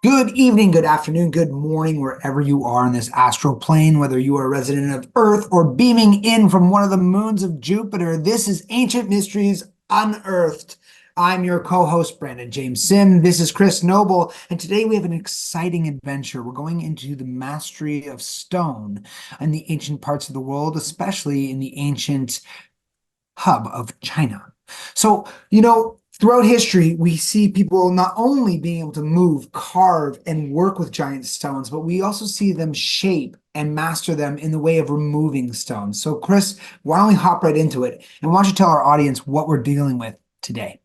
Good evening, good afternoon, good morning, wherever you are in this astral plane, whether you are a resident of Earth or beaming in from one of the moons of Jupiter. This is Ancient Mysteries Unearthed. I'm your co-host, Brandon James Sim. This is Chris Noble, and today we have an exciting adventure. We're going into the mastery of stone in the ancient parts of the world, especially in the ancient hub of China. Throughout history, we see people not only being able to move, carve, and work with giant stones, but we also see them shape and master them in the way of removing stones. So, Chris, why don't we hop right into it? And why don't you tell our audience what we're dealing with today?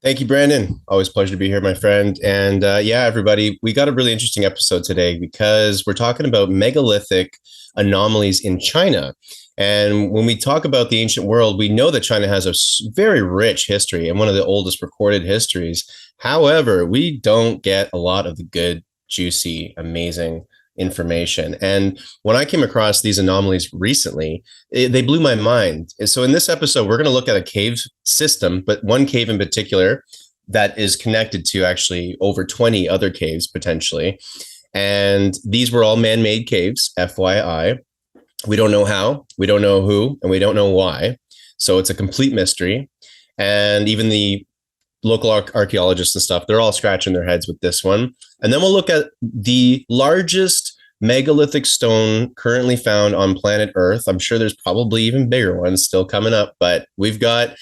Thank you, Brandon. Always a pleasure to be here, my friend. And yeah, everybody, we got a really interesting episode today because we're talking about megalithic anomalies in China. And when we talk about the ancient world, we know that China has a very rich history and one of the oldest recorded histories. However, we don't get a lot of the good, juicy, amazing information. And when I came across these anomalies recently, they blew my mind. And so in this episode, we're going to look at a cave system, but one cave in particular that is connected to actually over 20 other caves potentially. And these were all man-made caves, FYI. We don't know how, we don't know who, and we don't know why. So it's a complete mystery. And even the local archaeologists and stuff, they're all scratching their heads with this one. And then we'll look at the largest megalithic stone currently found on planet Earth. I'm sure there's probably even bigger ones still coming up, but we've got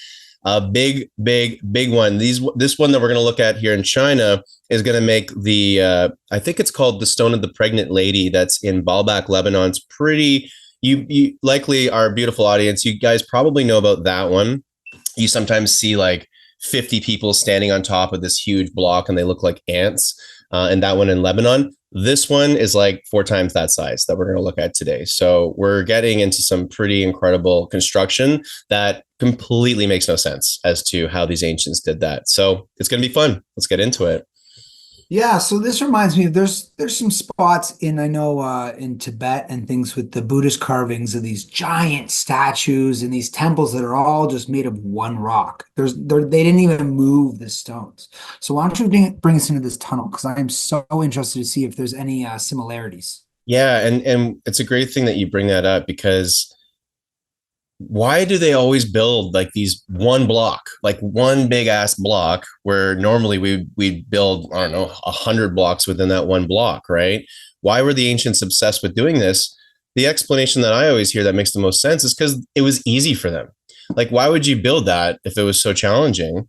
a big one. This one that we're going to look at here in China is going to make the, I think it's called the Stone of the Pregnant Lady that's in Baalbek, Lebanon. It's pretty, you likely, our beautiful audience, you guys probably know about that one. You sometimes see like 50 people standing on top of this huge block and they look like ants. And that one in Lebanon, this one is like 4 times that size that we're going to look at today. So we're getting into some pretty incredible construction that completely makes no sense as to how these ancients did that. So it's going to be fun. Let's get into it. Yeah, so this reminds me of there's some spots in I know in Tibet and things with the Buddhist carvings of these giant statues and these temples that are all just made of one rock. They didn't even move the stones. So why don't you bring us into this tunnel? Because I am so interested to see if there's any similarities. Yeah, and it's a great thing that you bring that up because why do they always build like these one block, like one big ass block where normally we'd build, I don't know, 100 blocks within that one block, right? Why were the ancients obsessed with doing this? The explanation that I always hear that makes the most sense is because it was easy for them. Like, why would you build that if it was so challenging?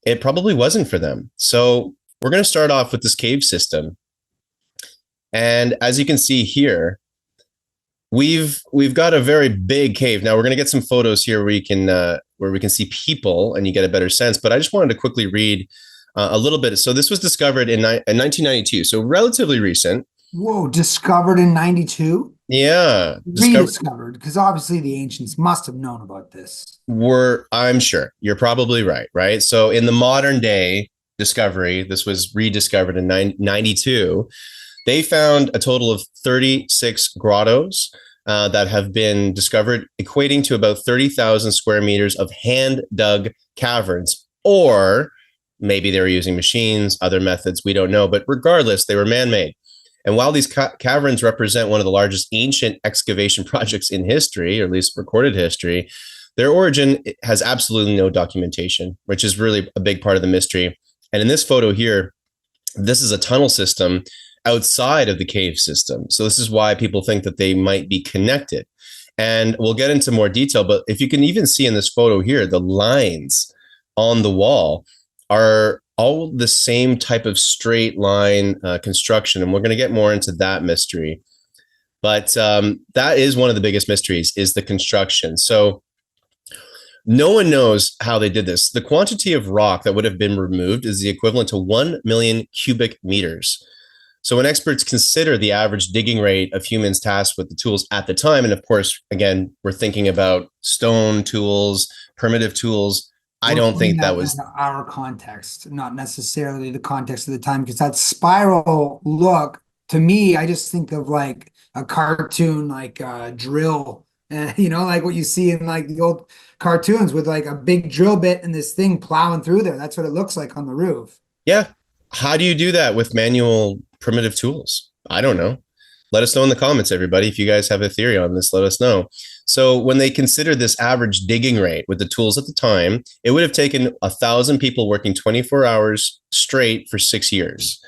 It probably wasn't for them. So we're going to start off with this cave system. And as you can see here, we've got a very big cave. Now we're going to get some photos here where we can see people and you get a better sense. But I just wanted to quickly read a little bit. So this was discovered in 1992, so relatively recent. Whoa, discovered in 92? Yeah, Rediscovered, because obviously the ancients must have known about this. I'm sure you're probably right. Right. So in the modern day discovery, this was rediscovered in 92. They found a total of 36 grottos that have been discovered, equating to about 30,000 square meters of hand-dug caverns. Or maybe they were using machines, other methods, we don't know. But regardless, they were man-made. And while these caverns represent one of the largest ancient excavation projects in history, or at least recorded history, their origin has absolutely no documentation, which is really a big part of the mystery. And in this photo here, this is a tunnel system outside of the cave system. So this is why people think that they might be connected. And we'll get into more detail, but if you can even see in this photo here, the lines on the wall are all the same type of straight line construction. And we're going to get more into that mystery. But that is one of the biggest mysteries, is the construction. So no one knows how they did this. The quantity of rock that would have been removed is the equivalent to 1 million cubic meters. So when experts consider the average digging rate of humans tasked with the tools at the time, and of course, again, we're thinking about stone tools, primitive tools. I don't think that was our context, not necessarily the context of the time, because that spiral look, to me, I just think of like a cartoon, like a drill, and like what you see in like the old cartoons with like a big drill bit and this thing plowing through there. That's what it looks like on the roof. Yeah, How do you do that with manual primitive tools? I don't know. Let us know in the comments, everybody. If you guys have a theory on this, let us know. So when they considered this average digging rate with the tools at the time, it would have taken 1,000 people working 24 hours straight for 6 years.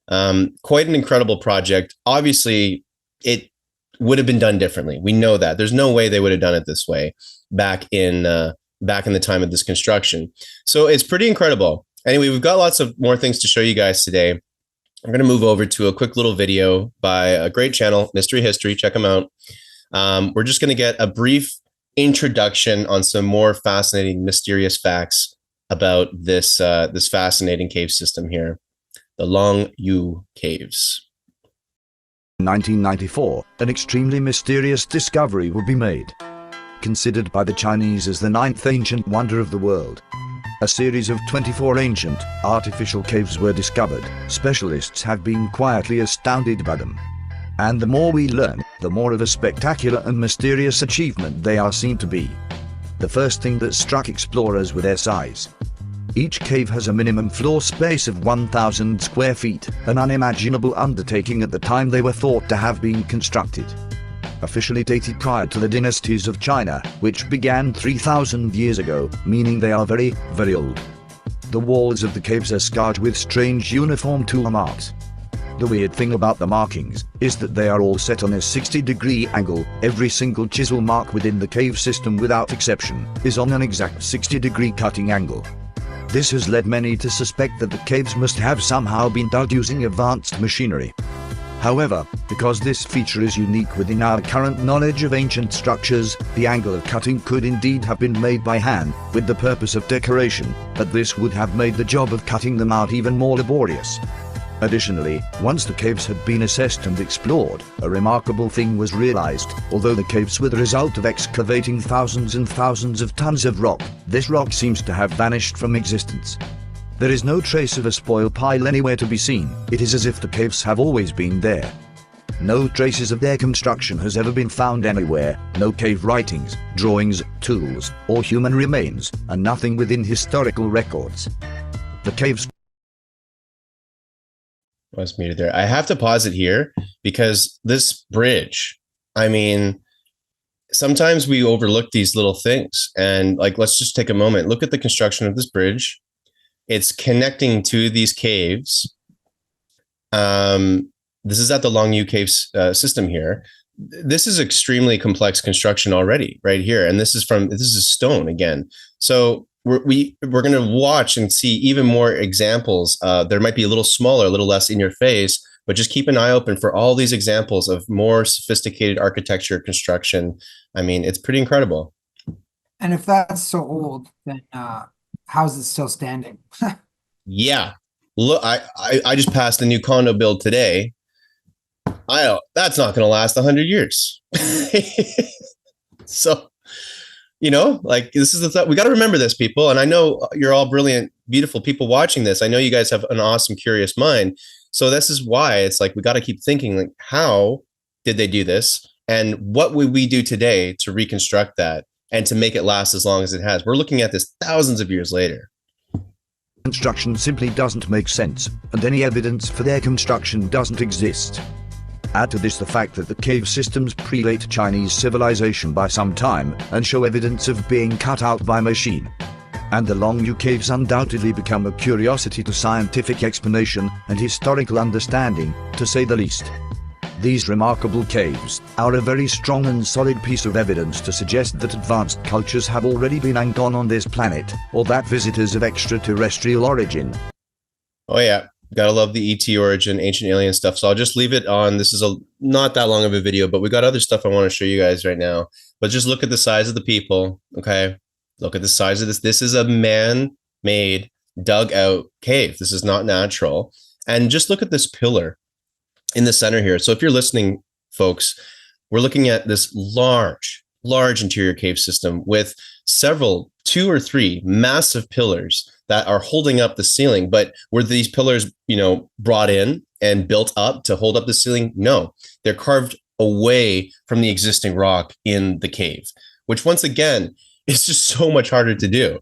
Quite an incredible project. Obviously, it would have been done differently. We know that. There's no way they would have done it this way back in the time of this construction. So it's pretty incredible. Anyway, we've got lots of more things to show you guys today. I'm going to move over to a quick little video by a great channel, Mystery History. Check them out. We're just going to get a brief introduction on some more fascinating, mysterious facts about this fascinating cave system here, the Longyou Caves. In 1994, an extremely mysterious discovery would be made. Considered by the Chinese as the 9th ancient wonder of the world, a series of 24 ancient, artificial caves were discovered. Specialists have been quietly astounded by them. And the more we learn, the more of a spectacular and mysterious achievement they are seen to be. The first thing that struck explorers was their size. Each cave has a minimum floor space of 1,000 square feet, an unimaginable undertaking at the time they were thought to have been constructed. Officially dated prior to the dynasties of China, which began 3,000 years ago, meaning they are very, very old. The walls of the caves are scarred with strange uniform tool marks. The weird thing about the markings is that they are all set on a 60-degree angle. Every single chisel mark within the cave system without exception is on an exact 60-degree cutting angle. This has led many to suspect that the caves must have somehow been dug using advanced machinery. However, because this feature is unique within our current knowledge of ancient structures, the angle of cutting could indeed have been made by hand, with the purpose of decoration, but this would have made the job of cutting them out even more laborious. Additionally, once the caves had been assessed and explored, a remarkable thing was realized. Although the caves were the result of excavating thousands and thousands of tons of rock, this rock seems to have vanished from existence. There is no trace of a spoil pile anywhere to be seen. It is as if the caves have always been there. No traces of their construction has ever been found anywhere. No cave writings, drawings, tools, or human remains, and nothing within historical records. The caves... I was muted there. I have to pause it here because this bridge, I mean, sometimes we overlook these little things. And like, let's just take a moment. Look at the construction of this bridge. It's connecting to these caves. This is at the Longyou Caves system here. This is extremely complex construction already, right here. And this is stone again. So we're going to watch and see even more examples. There might be a little smaller, a little less in your face, but just keep an eye open for all these examples of more sophisticated architecture construction. I mean, it's pretty incredible. And if that's so old, then how's it still standing? Yeah. Look, I just passed a new condo build today. That's not going to last 100 years. So, like this is the thought. We got to remember this, people. And I know you're all brilliant, beautiful people watching this. I know you guys have an awesome, curious mind. So this is why it's like, we got to keep thinking, like, how did they do this? And what would we do today to reconstruct that and to make it last as long as it has? We're looking at this thousands of years later. Construction simply doesn't make sense, and any evidence for their construction doesn't exist. Add to this the fact that the cave systems predate Chinese civilization by some time and show evidence of being cut out by machine. And the Longyou Caves undoubtedly become a curiosity to scientific explanation and historical understanding, to say the least. These remarkable caves are a very strong and solid piece of evidence to suggest that advanced cultures have already been and gone on this planet, or that visitors of extraterrestrial origin. Oh yeah. Gotta love the ET origin, ancient alien stuff. So I'll just leave it on. This is not that long of a video, but we got other stuff I want to show you guys right now. But just look at the size of the people. Okay. Look at the size of this. This is a man-made, dug out cave. This is not natural. And just look at this pillar in the center here. So if you're listening, folks, we're looking at this large interior cave system with several, 2 or 3 massive pillars that are holding up the ceiling. But were these pillars, brought in and built up to hold up the ceiling? No, they're carved away from the existing rock in the cave, which once again is just so much harder to do.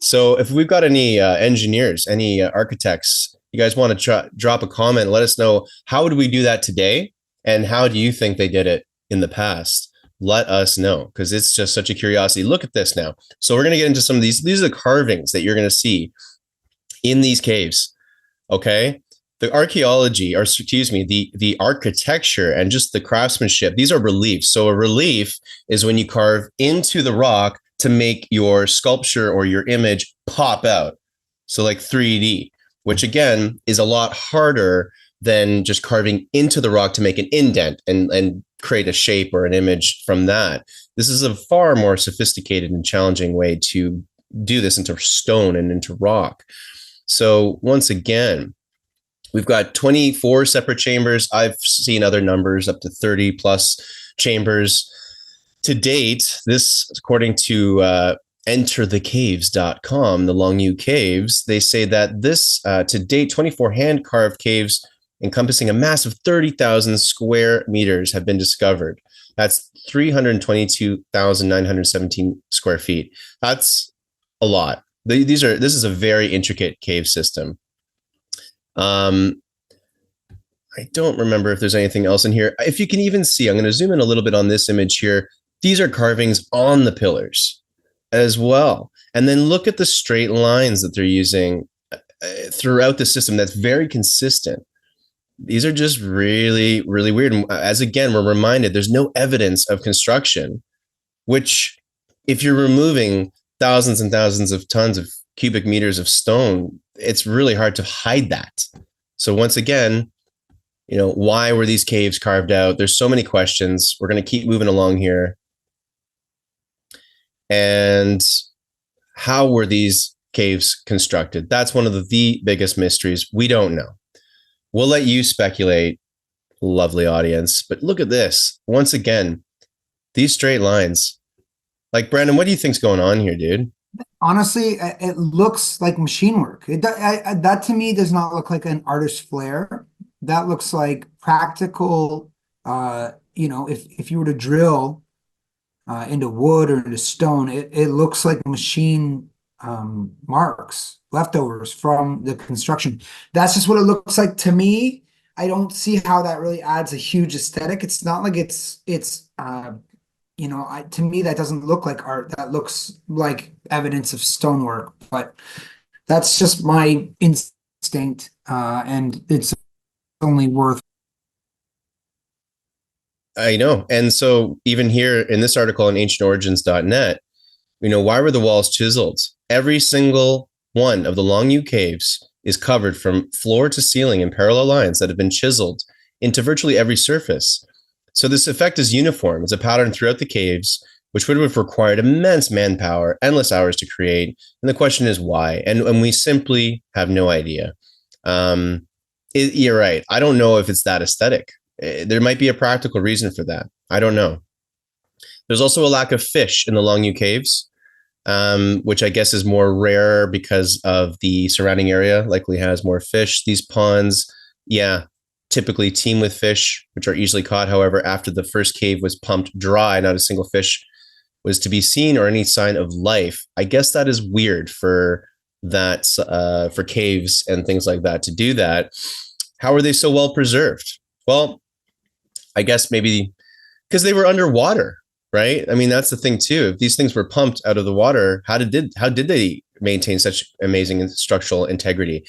So if we've got any engineers, any architects you guys want to drop a comment, let us know, how would we do that today? And how do you think they did it in the past? Let us know, because it's just such a curiosity. Look at this now. So we're going to get into some of these. These are the carvings that you're going to see in these caves. Okay. The archaeology, or excuse me, the architecture and just the craftsmanship, these are reliefs. So a relief is when you carve into the rock to make your sculpture or your image pop out. So like 3D, which again is a lot harder than just carving into the rock to make an indent and create a shape or an image from that. This is a far more sophisticated and challenging way to do this into stone and into rock. So once again, we've got 24 separate chambers. I've seen other numbers up to 30 plus chambers. To date, this, according to enterthecaves.com, the Longyou Caves, they say that this, to date, 24 hand-carved caves encompassing a massive 30,000 square meters have been discovered. That's 322,917 square feet. That's a lot. This is a very intricate cave system. I don't remember if there's anything else in here. If you can even see, I'm going to zoom in a little bit on this image here. These are carvings on the pillars as well. And then look at the straight lines that they're using throughout the system. That's very consistent. These are just really, really weird. And as again, we're reminded there's no evidence of construction, which if you're removing thousands and thousands of tons of cubic meters of stone, it's really hard to hide that. So once again, you know, why were these caves carved out? There's so many questions. We're going to keep moving along here. And how were these caves constructed? That's one of the biggest mysteries. We don't know. We'll let you speculate, lovely audience. But look at this. Once again, these straight lines. Like, Brandon, what do you think's going on here, dude? Honestly, it looks like machine work. That to me does not look like an artist's flair. That looks like practical. You know, if you were to drill into wood or into stone, it looks like machine marks, leftovers from the construction. That's just what it looks like to me. I don't see how that really adds a huge aesthetic. It's not like it's you know, to me that doesn't look like art. That looks like evidence of stonework. But that's just my instinct, and it's only worth. I know. And so even here in this article on ancientorigins.net, you know, why were the walls chiseled? Every single one of the Longyou caves is covered from floor to ceiling in parallel lines that have been chiseled into virtually every surface. So this effect is uniform. It's a pattern throughout the caves, which would have required immense manpower, endless hours to create. And the question is why? And we simply have no idea. You're right. I don't know if it's that aesthetic. There might be a practical reason for that. I don't know. There's also a lack of fish in the Longyou Caves, which I guess is more rare because of the surrounding area likely has more fish. These ponds, yeah, typically teem with fish, which are easily caught. However, after the first cave was pumped dry, not a single fish was to be seen or any sign of life. I guess that is weird for that, for caves and things like that to do that. How are they so well preserved? Well, I guess maybe because they were underwater, right? I mean, that's the thing too. If these things were pumped out of the water, how did they maintain such amazing structural integrity?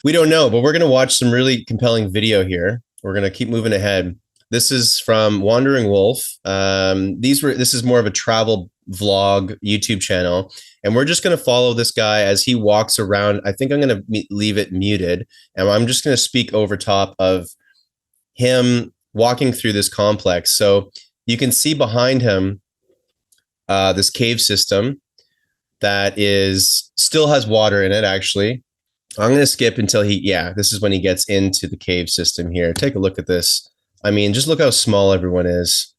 We don't know, but we're going to watch some really compelling video here. We're going to keep moving ahead. This is from Wandering Wolf. This is more of a travel vlog YouTube channel, and we're just going to follow this guy as he walks around. I think I'm going to leave it muted, and I'm just going to speak over top of him walking through this complex. So you can see behind him this cave system that still has water in it, actually. I'm going to skip until this is when he gets into the cave system here. Take a look at this. I mean, just look how small everyone is.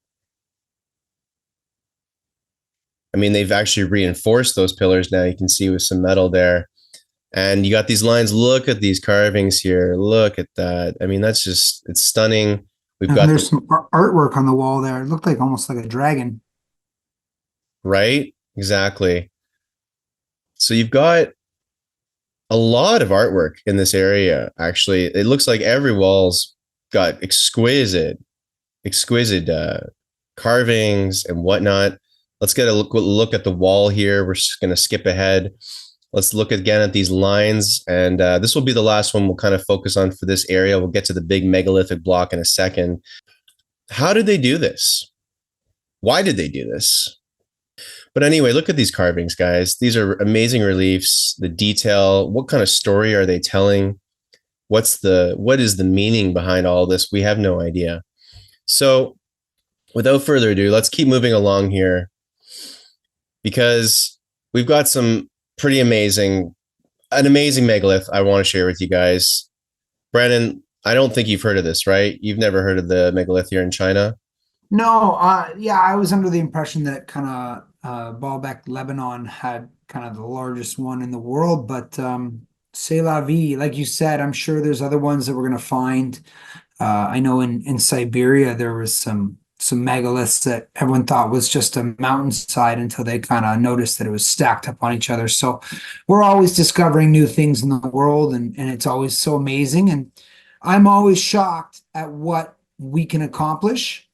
I mean, they've actually reinforced those pillars now. You can see with some metal there. And you got these lines. Look at these carvings here. Look at that. I mean, it's stunning. There's some artwork on the wall there. It looked like almost like a dragon. Right? Exactly. So you've got a lot of artwork in this area. Actually, it looks like every wall's got exquisite carvings and whatnot. Let's get a look at the wall here. We're just going to skip ahead. Let's look again at these lines, and this will be the last one we'll kind of focus on for this area. We'll get to the big megalithic block in a second. How did they do this? Why did they do this? But anyway, look at these carvings, guys. These are amazing reliefs. The detail. What kind of story are they telling? What is the meaning behind all this? We have no idea. So, without further ado, let's keep moving along here, because we've got an amazing megalith I want to share with you guys. Brandon, I don't think you've heard of this, right? You've never heard of the megalith here in China? No, yeah, I was under the impression that kind of Baalbek, Lebanon had kind of the largest one in the world, but c'est la vie. Like you said, I'm sure there's other ones that we're going to find. I know in Siberia there was some megaliths that everyone thought was just a mountainside until they kind of noticed that it was stacked up on each other. So we're always discovering new things in the world, and it's always so amazing. And I'm always shocked at what we can accomplish,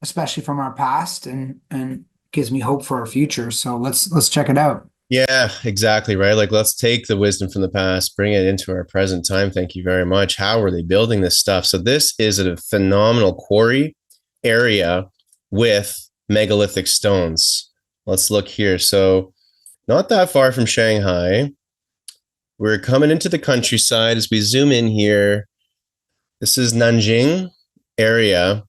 especially from our past, and gives me hope for our future. So let's check it out. Yeah, exactly, right? Like, let's take the wisdom from the past, bring it into our present time. Thank you very much. How are they building this stuff? So this is a phenomenal quarry area with megalithic stones. Let's look here. So not that far from Shanghai. We're coming into the countryside. As we zoom in here, this is Nanjing area.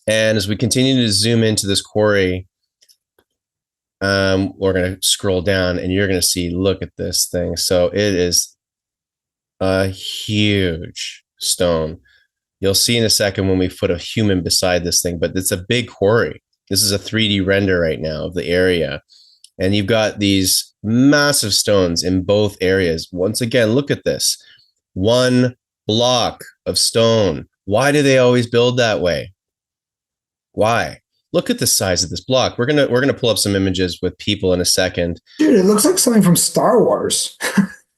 And as we continue to zoom into this quarry, we're going to scroll down and you're going to see, look at this thing. So it is a huge stone. You'll see in a second when we put a human beside this thing, but it's a big quarry. This is a 3D render right now of the area. And you've got these massive stones in both areas. Once again, look at this. One block of stone. Why do they always build that way? Why? Look at the size of this block. We're gonna pull up some images with people in a second. Dude, it looks like something from Star Wars.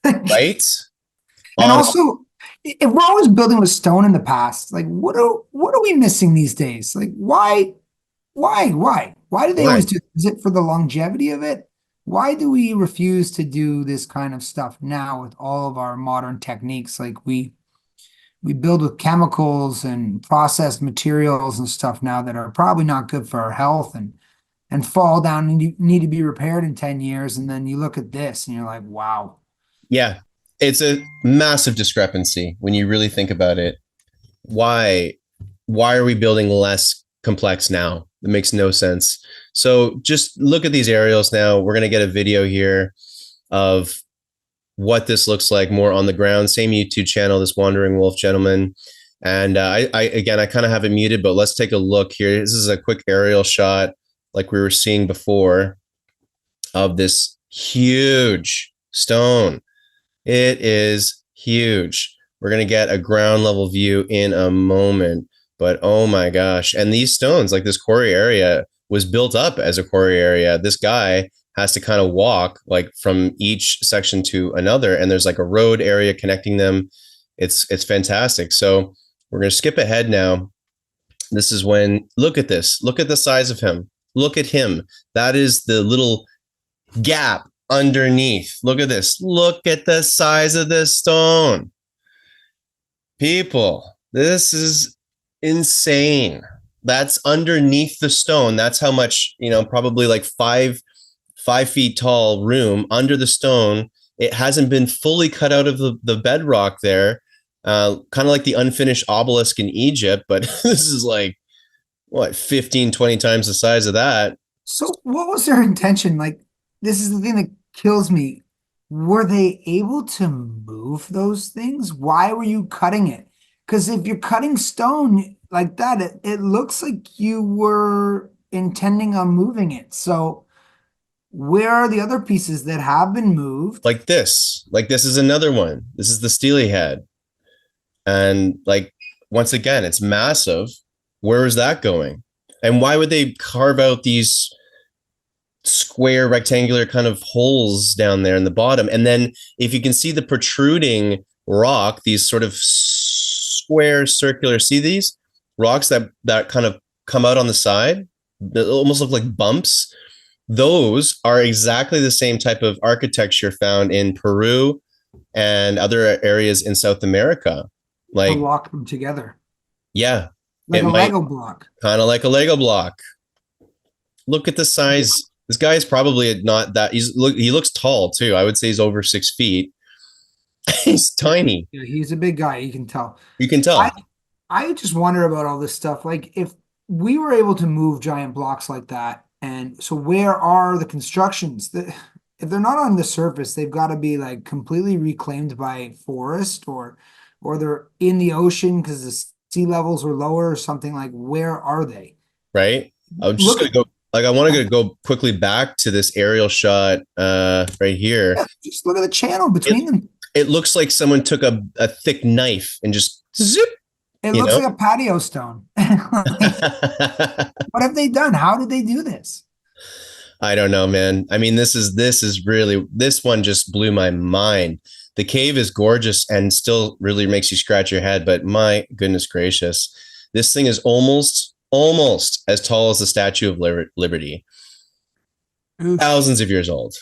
Right? And also, if we're always building with stone in the past, like what are we missing these days? Like why do they always do it? Is it for the longevity of it? Why do we refuse to do this kind of stuff now with all of our modern techniques? Like we build with chemicals and processed materials and stuff now that are probably not good for our health and fall down and need to be repaired in 10 years. And then you look at this and you're like, wow. Yeah, it's a massive discrepancy when you really think about it. Why are we building less complex now? It makes no sense. So just look at these aerials now. We're going to get a video here of what this looks like more on the ground. Same YouTube channel, this Wandering Wolf gentleman. And I kind of have it muted, but let's take a look here. This is a quick aerial shot like we were seeing before of this huge stone. It is huge. We're going to get a ground level view in a moment, but oh my gosh. And these stones, like this quarry area was built up as a quarry area. This guy has to kind of walk like from each section to another, and there's like a road area connecting them. It's fantastic. So we're going to skip ahead now. This is when, look at this. Look at the size of him. Look at him. That is the little gap underneath. Look at this. Look at the size of this stone. People, this is insane. That's underneath the stone. That's how much, probably like 5 feet tall room under the stone. It hasn't been fully cut out of the bedrock there. Kind of like the unfinished obelisk in Egypt, but this is like, what, 15, 20 times the size of that. So what was their intention? Like, this is the thing that kills me. Were they able to move those things? Why were you cutting it? Because if you're cutting stone like that, it looks like you were intending on moving it. So where are the other pieces that have been moved? Like this is another one. This is the steely head. And like, once again, it's massive. Where is that going? And why would they carve out these square rectangular kind of holes down there in the bottom. And then if you can see the protruding rock, these sort of square circular, see these rocks that kind of come out on the side that almost look like bumps. Those are exactly the same type of architecture found in Peru and other areas in South America. To Like, lock them together. yeah, Like it a might Lego block. kind of like a Lego block. Look at the size. This guy is probably not that. He looks tall too. I would say he's over 6 feet. He's tiny. Yeah, he's a big guy, you can tell. You can I tell. I just wonder about all this stuff. Like if we were able to move giant blocks like that, and so where are the constructions? If they're not on the surface, they've got to be like completely reclaimed by forest or they're in the ocean because the sea levels are lower or something. Like where are they? Right. I'm just Look gonna at go. Like I want to go quickly back to this aerial shot right here. yeah, just look at the channel between them. It looks like someone took a thick knife and just zip. It You looks know. like a patio stone. Like, what have they done? How did they do this? I don't know, man. I mean, this is really, this one just blew my mind. The cave is gorgeous and still really makes you scratch your head, but my goodness gracious, this thing is almost as tall as the Statue of Liberty. Oof. Thousands of years old.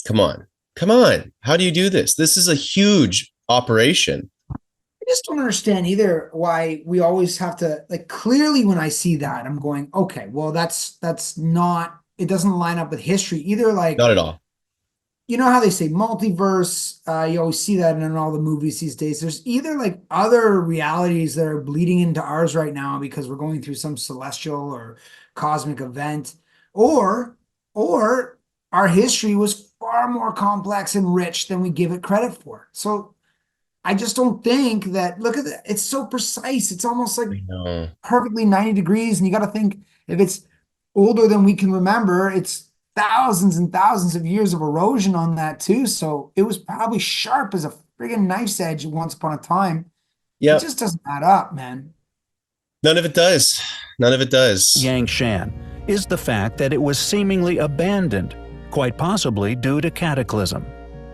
Come on. Come on. How do you do this? This is a huge operation. I just don't understand either why we always have to like clearly when I see that I'm going, okay, well that's not it doesn't line up with history either. Like Not at all. you know how they say multiverse, you always see that in all the movies these days. There's either like other realities that are bleeding into ours right now because we're going through some celestial or cosmic event, or our history was far more complex and rich than we give it credit for. So I just don't think that look at that. It's so precise. It's almost like I know. perfectly 90 degrees. And you got to think if it's older than we can remember, it's thousands and thousands of years of erosion on that too. So it was probably sharp as a friggin' knife's edge once upon a time. It Yep. just doesn't add up, man. None of it does. None of it does. Yangshan is the fact that it was seemingly abandoned, quite possibly due to cataclysm.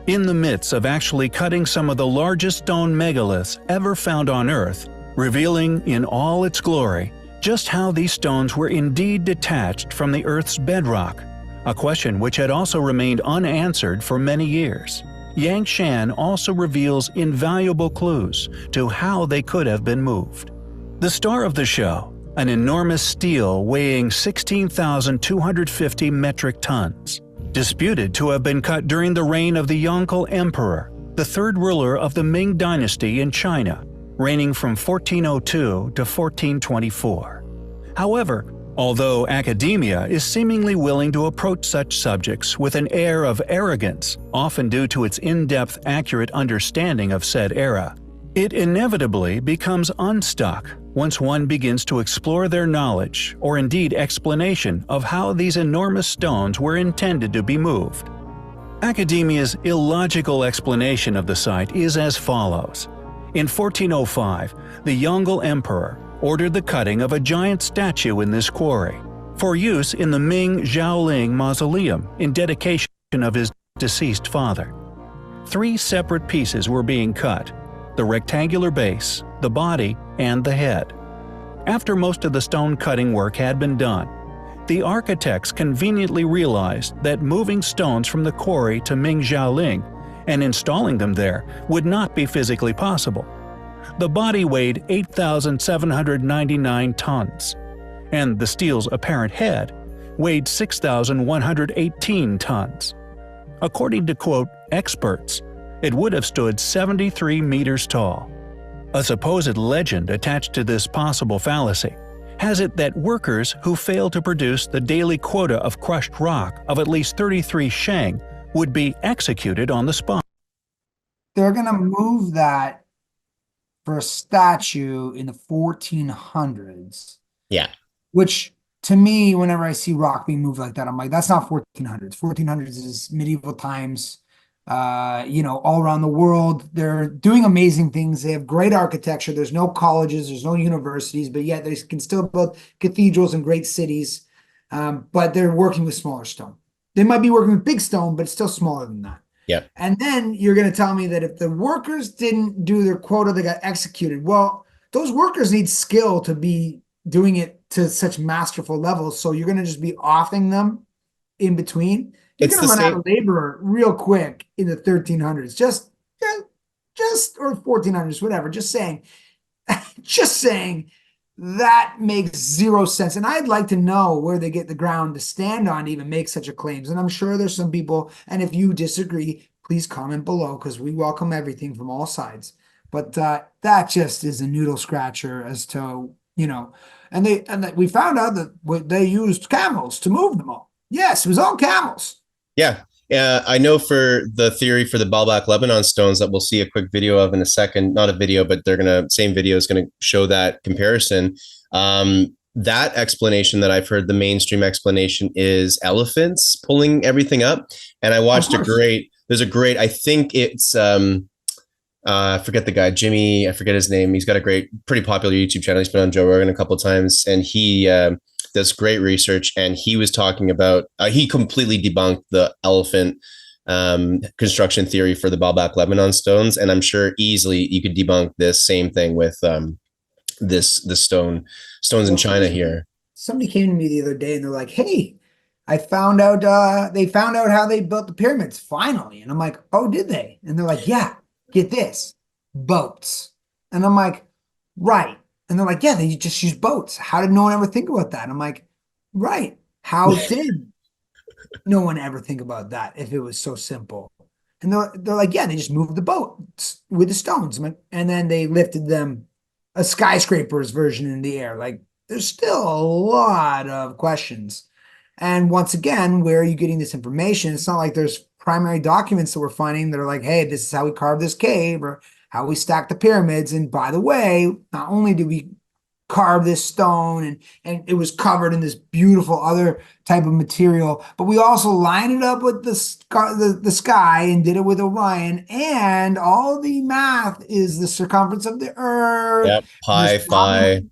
In the midst of actually cutting some of the largest stone megaliths ever found on Earth, revealing in all its glory just how these stones were indeed detached from the Earth's bedrock, a question which had also remained unanswered for many years. Yangshan also reveals invaluable clues to how they could have been moved. The star of the show, an enormous stele weighing 16,250 metric tons, disputed to have been cut during the reign of the Yongle Emperor, the third ruler of the Ming dynasty in China, reigning from 1402 to 1424. However, although academia is seemingly willing to approach such subjects with an air of arrogance, often due to its in-depth, accurate understanding of said era, it inevitably becomes unstuck once one begins to explore their knowledge or indeed explanation of how these enormous stones were intended to be moved. Academia's illogical explanation of the site is as follows. In 1405, the Yongle Emperor ordered the cutting of a giant statue in this quarry for use in the Ming Xiaoling Mausoleum in dedication of his deceased father. 3 separate pieces were being cut: the rectangular base, the body, and the head. After most of the stone cutting work had been done, the architects conveniently realized that moving stones from the quarry to Ming Xiaoling and installing them there would not be physically possible. The body weighed 8,799 tons, and the steel's apparent head weighed 6,118 tons. According to, quote, experts, it would have stood 73 meters tall. A supposed legend attached to this possible fallacy has it that workers who failed to produce the daily quota of crushed rock of at least 33 sheng would be executed on the spot. They're going to move that for a statue in the 1400s. Yeah. Which to me, whenever I see rock being moved like that, I'm like, that's not 1400s. 1400s is medieval times. All around the world, they're doing amazing things. They have great architecture. There's no colleges, there's no universities, but yet they can still build cathedrals in great cities. but they're working with smaller stone. They might be working with big stone, but it's still smaller than that. Yeah. And then you're going to tell me that if the workers didn't do their quota, they got executed. Well, those workers need skill to be doing it to such masterful levels. So you're going to just be offing them in between. You're going to run out of labor real quick in the 1300s, just or 1400s, whatever. Just saying that makes zero sense. And I'd like to know where they get the ground to stand on to even make such a claims. And I'm sure there's some people, and if you disagree, please comment below, because we welcome everything from all sides. But that just is a noodle scratcher as to, and we found out that they used camels to move them all. Yes, it was all camels. Yeah. I know for the theory for the Baalbek Lebanon stones that we'll see a quick video of in a second, not a video, but same video is going to show that comparison. That explanation that I've heard, the mainstream explanation, is elephants pulling everything up. And I watched I think it's, I forget the guy, Jimmy, I forget his name. He's got a pretty popular YouTube channel. He's been on Joe Rogan a couple of times, and he does great research. And he was talking about, he completely debunked the elephant construction theory for the Baalbek Lebanon stones. And I'm sure easily you could debunk this same thing with the stones in China here. Somebody came to me the other day and they're like, hey, they found out how they built the pyramids finally. And I'm like, oh, did they? And they're like, yeah, get this, boats. And I'm like, right. And they're like, yeah, they just use boats. How did no one ever think about that? And I'm like, right. How did no one ever think about that if it was so simple? And they're like, yeah, they just moved the boat with the stones. And then they lifted them a skyscraper's version in the air. Like, there's still a lot of questions. And once again, where are you getting this information? It's not like there's primary documents that we're finding that are like, hey, this is how we carved this cave or how we stacked the pyramids. And by the way, not only did we carve this stone and it was covered in this beautiful other type of material, but we also lined it up with the sky and did it with Orion, and all the math is the circumference of the earth. Yep, phi.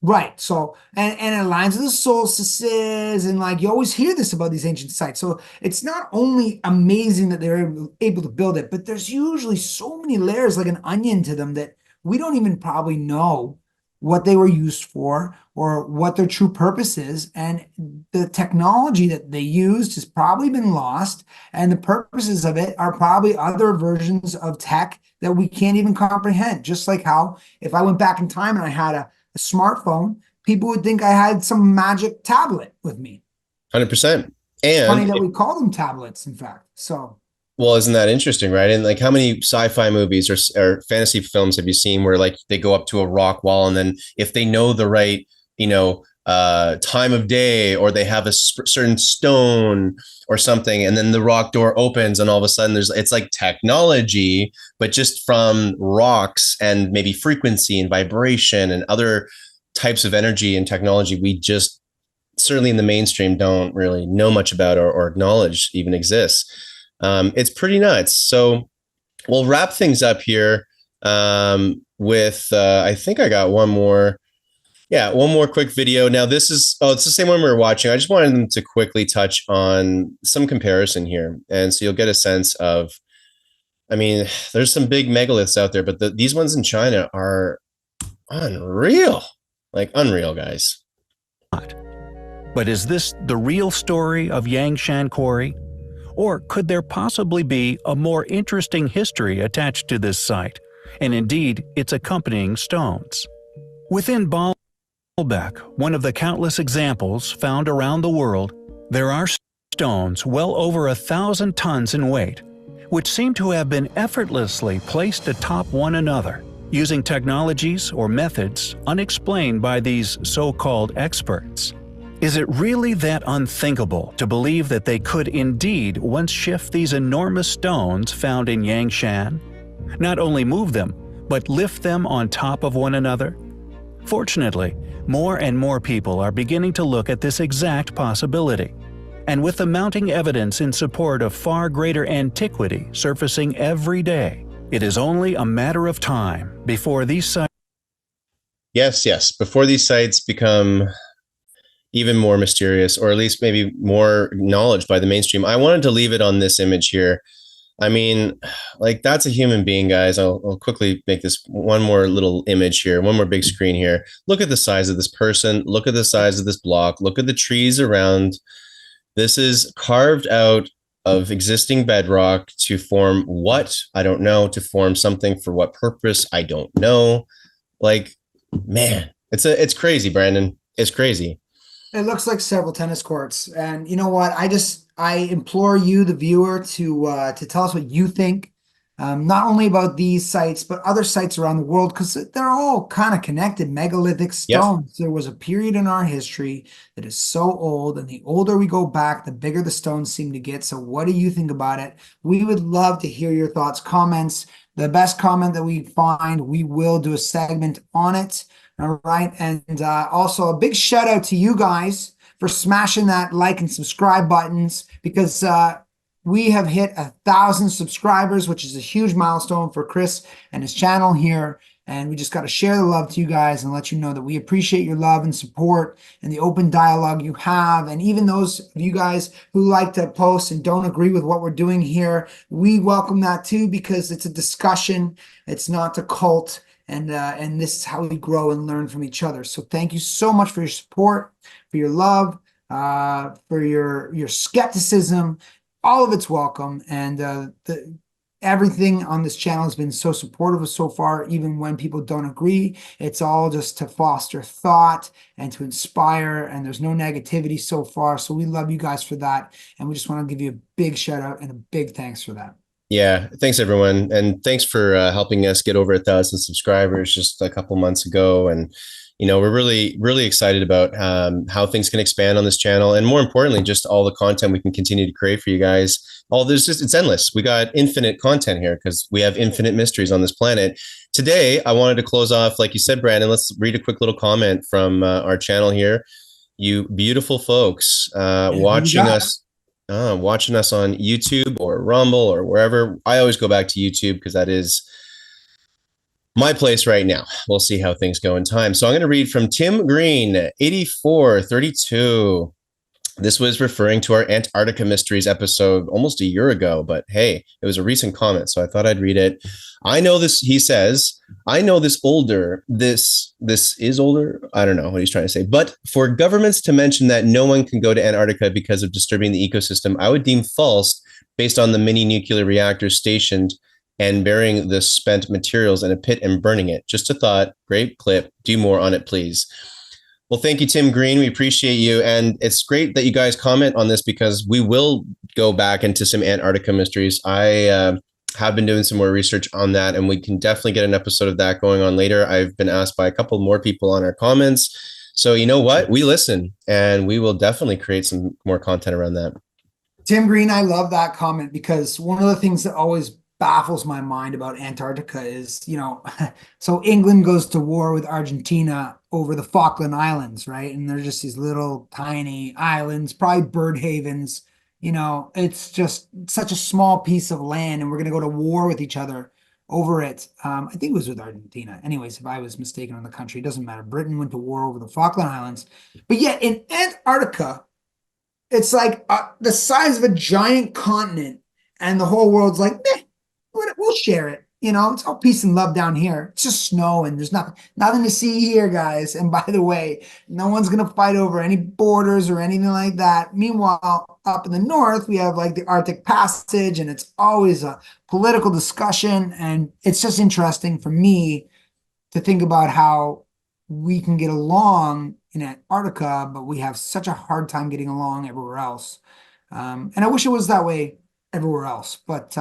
Right. So, and it aligns with the solstices, and like you always hear this about these ancient sites. So it's not only amazing that they're able to build it, but there's usually so many layers like an onion to them that we don't even probably know what they were used for or what their true purpose is. And the technology that they used has probably been lost, and the purposes of it are probably other versions of tech that we can't even comprehend. Just like how if I went back in time and I had a smartphone, people would think I had some magic tablet with me. 100%. And funny that we call them tablets, in fact. So, well, isn't that interesting, right? And like, how many sci-fi movies or fantasy films have you seen where like they go up to a rock wall, and then if they know the right, time of day, or they have a certain stone or something, and then the rock door opens, and all of a sudden it's like technology, but just from rocks and maybe frequency and vibration and other types of energy and technology we just certainly in the mainstream don't really know much about or acknowledge even exists. It's pretty nuts. So we'll wrap things up here with I think I got one more quick video. Now this is, it's the same one we were watching. I just wanted them to quickly touch on some comparison here. And so you'll get a sense of, I mean, there's some big megaliths out there, but these ones in China are unreal, like unreal, guys. But is this the real story of Yangshan Quarry? Or could there possibly be a more interesting history attached to this site, and indeed its accompanying stones? Within Baalbek, one of the countless examples found around the world, there are stones well over 1,000 tons in weight, which seem to have been effortlessly placed atop one another, using technologies or methods unexplained by these so-called experts. Is it really that unthinkable to believe that they could indeed once shift these enormous stones found in Yangshan? Not only move them, but lift them on top of one another? Fortunately, more and more people are beginning to look at this exact possibility. And with the mounting evidence in support of far greater antiquity surfacing every day, it is only a matter of time before these sites... Yes, before these sites become... even more mysterious, or at least maybe more acknowledged by the mainstream. I wanted to leave it on this image here. I mean, like, that's a human being, guys. I'll quickly make this one more little image here, one more big screen here. Look at the size of this person. Look at the size of this block. Look at the trees around. This is carved out of existing bedrock to form what? I don't know. To form something for what purpose? I don't know. Like, man, it's crazy, Brandon. It's crazy. It looks like several tennis courts. And you know what? I implore you, the viewer, to tell us what you think, not only about these sites, but other sites around the world, because they're all kind of connected. Megalithic stones. Yep. There was a period in our history that is so old, and the older we go back, the bigger the stones seem to get. So what do you think about it? We would love to hear your thoughts, comments. The best comment that we find, we will do a segment on it. All right. And also a big shout out to you guys for smashing that like and subscribe buttons, because we have hit 1,000 subscribers, which is a huge milestone for Chris and his channel here. And we just got to share the love to you guys and let you know that we appreciate your love and support and the open dialogue you have. And even those of you guys who like to post and don't agree with what we're doing here, we welcome that too, because it's a discussion. It's not a cult. And this is how we grow and learn from each other. So thank you so much for your support, for your love, for your skepticism. All of it's welcome. And everything on this channel has been so supportive so far, even when people don't agree. It's all just to foster thought and to inspire, and there's no negativity so far. So we love you guys for that. And we just want to give you a big shout out and a big thanks for that. Yeah, thanks everyone, and thanks for helping us get over 1,000 subscribers just a couple months ago. And we're really excited about how things can expand on this channel, and more importantly, just all the content we can continue to create for you guys. It's endless. We got infinite content here because we have infinite mysteries on this planet. Today, I wanted to close off, like you said, Brandon. Let's read a quick little comment from our channel here. You beautiful folks watching us. Watching us on YouTube or Rumble or wherever. I always go back to YouTube because that is my place right now. We'll see how things go in time. So I'm going to read from Tim Green, 8432. This was referring to our Antarctica Mysteries episode almost a year ago, but hey, it was a recent comment, so I thought I'd read it. I know this, he says, I know this is older. I don't know what he's trying to say, but for governments to mention that no one can go to Antarctica because of disturbing the ecosystem, I would deem false based on the mini nuclear reactors stationed and burying the spent materials in a pit and burning it. Just a thought. Great clip. Do more on it, please. Well, thank you, Tim Green. We appreciate you. And it's great that you guys comment on this, because we will go back into some Antarctica mysteries. I have been doing some more research on that, and we can definitely get an episode of that going on later. I've been asked by a couple more people on our comments. So you know what? We listen, and we will definitely create some more content around that. Tim Green, I love that comment, because one of the things that always baffles my mind about Antarctica is, so England goes to war with Argentina over the Falkland Islands, right? And they're just these little tiny islands, probably bird havens. It's just such a small piece of land, and we're going to go to war with each other over it. I think it was with Argentina. Anyways, if I was mistaken on the country, it doesn't matter. Britain went to war over the Falkland Islands. But yet in Antarctica, it's like the size of a giant continent, and the whole world's like, meh, we'll share it. It's all peace and love down here. It's just snow, and there's nothing to see here, guys. And by the way, no one's going to fight over any borders or anything like that. Meanwhile, up in the north, we have like the Arctic Passage, and it's always a political discussion. And it's just interesting for me to think about how we can get along in Antarctica, but we have such a hard time getting along everywhere else. And I wish it was that way everywhere else. But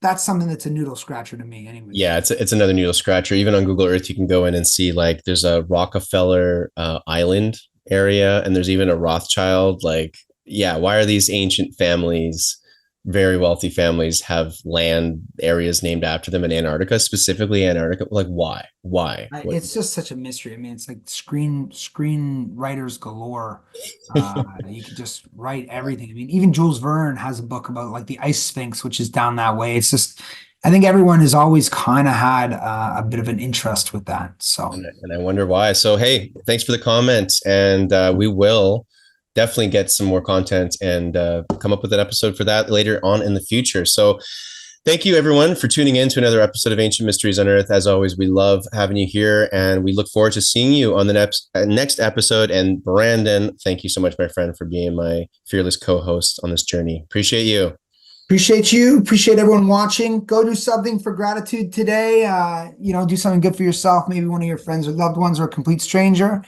that's something that's a noodle scratcher to me anyway. Yeah, it's another noodle scratcher. Even on Google Earth, you can go in and see, like, there's a Rockefeller Island area, and there's even a Rothschild. Like, yeah, why are these ancient families very wealthy families have land areas named after them in Antarctica, specifically Antarctica. Like, why? Why? It's just such a mystery. I mean, it's like screen writers galore. You could just write everything. I mean, even Jules Verne has a book about like the ice sphinx, which is down that way. It's just, I think everyone has always kind of had a bit of an interest with that. So, And I wonder why. So, hey, thanks for the comments. And we will definitely get some more content and come up with an episode for that later on in the future. So, thank you, everyone, for tuning in to another episode of Ancient Mysteries Unearthed. As always, we love having you here, and we look forward to seeing you on the next episode. And Brandon, thank you so much, my friend, for being my fearless co-host on this journey. Appreciate you. appreciate you. Appreciate everyone watching. Go do something for gratitude today. Do something good for yourself. Maybe one of your friends or loved ones or a complete stranger.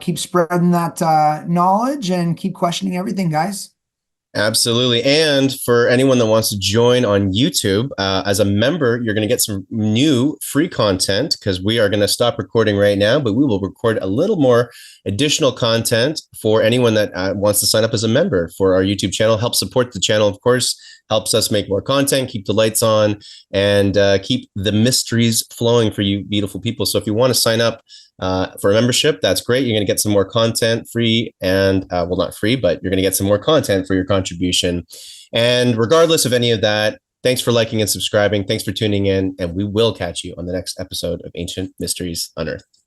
Keep spreading that knowledge and keep questioning everything, guys. Absolutely. And for anyone that wants to join on YouTube, as a member, you're going to get some new free content because we are going to stop recording right now, but we will record a little more additional content for anyone that wants to sign up as a member for our YouTube channel. Help support the channel, of course, helps us make more content, keep the lights on, and keep the mysteries flowing for you beautiful people. So if you want to sign up for a membership, that's great. You're going to get some more content free and, well, not free, but you're going to get some more content for your contribution. And regardless of any of that, thanks for liking and subscribing. Thanks for tuning in, and we will catch you on the next episode of Ancient Mysteries Unearthed.